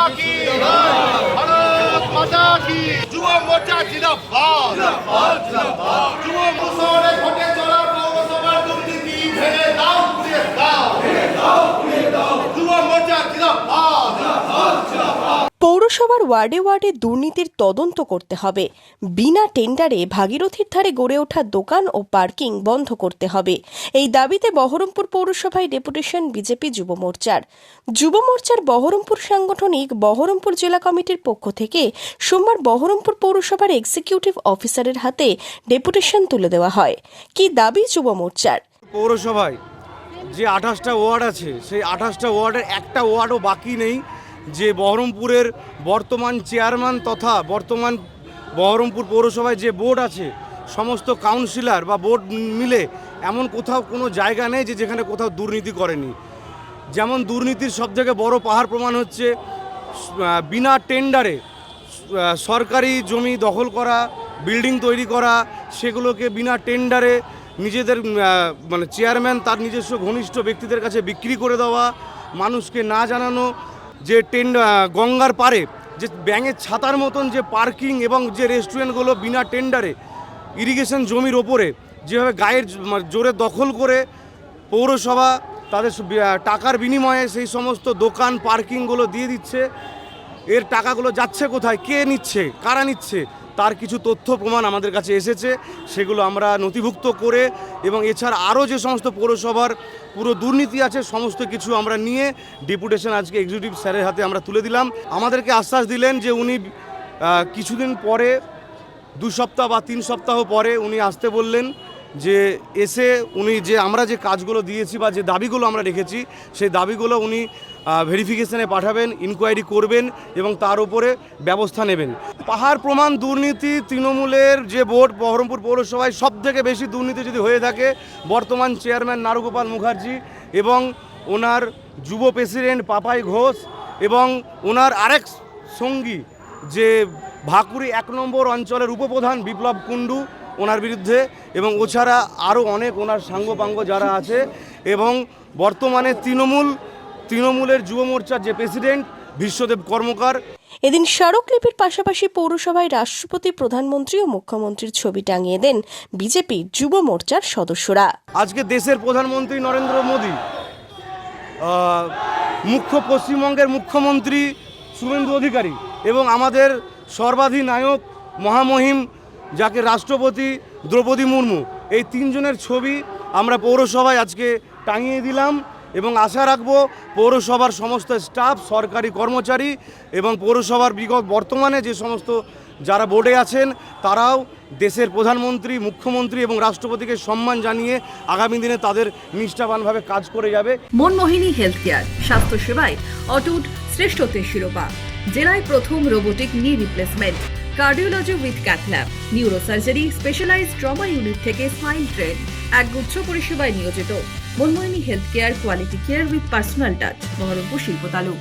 की भारत माता की যুব মোর্চা জিন্দাবাদ যুব মুসলে ঘটে চলা পৌরসভার দুর্নীতি ভেঙে দাও পুড়িয়ে দাও যুব মোর্চা জিন্দাবাদ। পৌরসভার ওয়ার্ডে ওয়ার্ডে দুর্নীতির তদন্ত করতে হবে। বিনা টেন্ডারে ভাগীরথীর ধারে গড়ে ওঠা দোকান ও পার্কিং বন্ধ করতে হবে। এই দাবিতে বহরমপুর পৌরসভায় ডেপুটেশন বিজেপি যুব মোর্চার বহরমপুর সাংগঠনিক বহরমপুর জেলা কমিটির পক্ষ থেকে সোমবার বহরমপুর পৌরসভার এক্সিকিউটিভ অফিসারের হাতে ডেপুটেশন তুলে দেওয়া হয়। কি দাবি যুব মোর্চার? পৌরসভায় যে 28টা ওয়ার্ড আছে সেই 28টা ওয়ার্ডের একটা ওয়ার্ডও বাকি নেই যে বহরমপুরের বর্তমান চেয়ারম্যান তথা বর্তমান বহরমপুর পৌরসভায় যে বোর্ড আছে সমস্ত কাউন্সিলর বা বোর্ড মিলে এমন কোথাও কোনো জায়গা নেই যে যেখানে কোথাও দুর্নীতি করেনি। যেমন দুর্নীতির সবথেকে বড় পাহাড় প্রমাণ হচ্ছে বিনা টেন্ডারে সরকারি জমি দখল করা, বিল্ডিং তৈরি করা, সেগুলোকে বিনা টেন্ডারে নিজেদের মানে চেয়ারম্যান তার নিজস্ব ঘনিষ্ঠ ব্যক্তিদের কাছে বিক্রি করে দেওয়া, মানুষকে না জানানো, যে গঙ্গার পারে যে ব্যাঙের ছাতার মতন যে পার্কিং এবং যে রেস্টুরেন্টগুলো বিনা টেন্ডারে ইরিগেশন জমির ওপরে যেভাবে গায়ের জোরে দখল করে পৌরসভা তাদের টাকার বিনিময়ে সেই সমস্ত দোকান পার্কিংগুলো দিয়ে দিচ্ছে। এর টাকাগুলো যাচ্ছে কোথায়, কে নিচ্ছে, কারা নিচ্ছে, তার কিছু তথ্য প্রমাণ আমাদের কাছে এসেছে। সেগুলো আমরা নথিভুক্ত করে এবং এছাড়া আরও যে সমস্ত পৌরসভার পুরো দুর্নীতি আছে সমস্ত কিছু আমরা নিয়ে ডেপুটেশন আজকে এক্সিকিউটিভ স্যারের হাতে আমরা তুলে দিলাম। আমাদেরকে আশ্বাস দিলেন যে উনি কিছুদিন পরে 2 সপ্তাহ বা 3 সপ্তাহ পরে উনি আসতে বললেন, যে এসে উনি যে আমরা যে কাজগুলো দিয়েছি বা যে দাবিগুলো আমরা রেখেছি সেই দাবিগুলো উনি ভেরিফিকেশনে পাঠাবেন, ইনকোয়ারি করবেন এবং তার উপরে ব্যবস্থা নেবেন। পাহাড় প্রমাণ দুর্নীতি তৃণমূলের যে বোর্ড বহরমপুর পৌরসভায় সবথেকে বেশি দুর্নীতি যদি হয়ে থাকে বর্তমান চেয়ারম্যান নারুগোপাল মুখার্জি এবং ওনার যুব প্রেসিডেন্ট পাপাই ঘোষ এবং ওনার আরেক সঙ্গী যে ভাকুড়ি 1 নম্বর অঞ্চলের উপপ্রধান বিপ্লব কুণ্ডু ওনার বিরুদ্ধে, এবং ওছাড়া আরও অনেক ওনার সাঙ্গপাঙ্গ যারা আছে, এবং বর্তমানে তৃণমূলের যুব মোর্চার যে প্রেসিডেন্ট বিশ্বদেব কর্মকার। এদিন স্মারকলিপির পাশাপাশি পৌরসভায় রাষ্ট্রপতি, প্রধানমন্ত্রী ও মুখ্যমন্ত্রীর ছবি টাঙিয়ে দেন বিজেপি যুব মোর্চার সদস্যরা। আজকে দেশের প্রধানমন্ত্রী নরেন্দ্র মোদী, পশ্চিমবঙ্গের মুখ্যমন্ত্রী শুভেন্দু অধিকারী এবং আমাদের সর্বাধিনায়ক মহামহিম যাকে রাষ্ট্রপতি দ্রৌপদী মুর্মু, এই 3 জনের ছবি আমরা পৌরসভায় আজকে টাঙিয়ে দিলাম এবং আশা রাখবো পৌরসভার সমস্ত স্টাফ, সরকারি কর্মচারী এবং পৌরসভার বর্তমানে যে সমস্ত যারা বোর্ডে আছেন তারাও দেশের প্রধানমন্ত্রী, মুখ্যমন্ত্রী এবং রাষ্ট্রপতিকে সম্মান জানিয়ে আগামী দিনে তাদের নিষ্ঠাবানভাবে কাজ করে যাবে। মনমোহিনী হেলথ কেয়ার, স্বাস্থ্য সেবায় অটুট শ্রেষ্ঠত্বের শিরোপা, জেলায় প্রথম robotic knee replacement, cardiology with cath lab, neurosurgery, specialized trauma unit থেকে স্মাইল ট্রেন, একগুচ্ছ পরিষেবায় নিয়োজিত। Manmohini health care, quality care with personal touch, Baharampur শিল্প তালুক।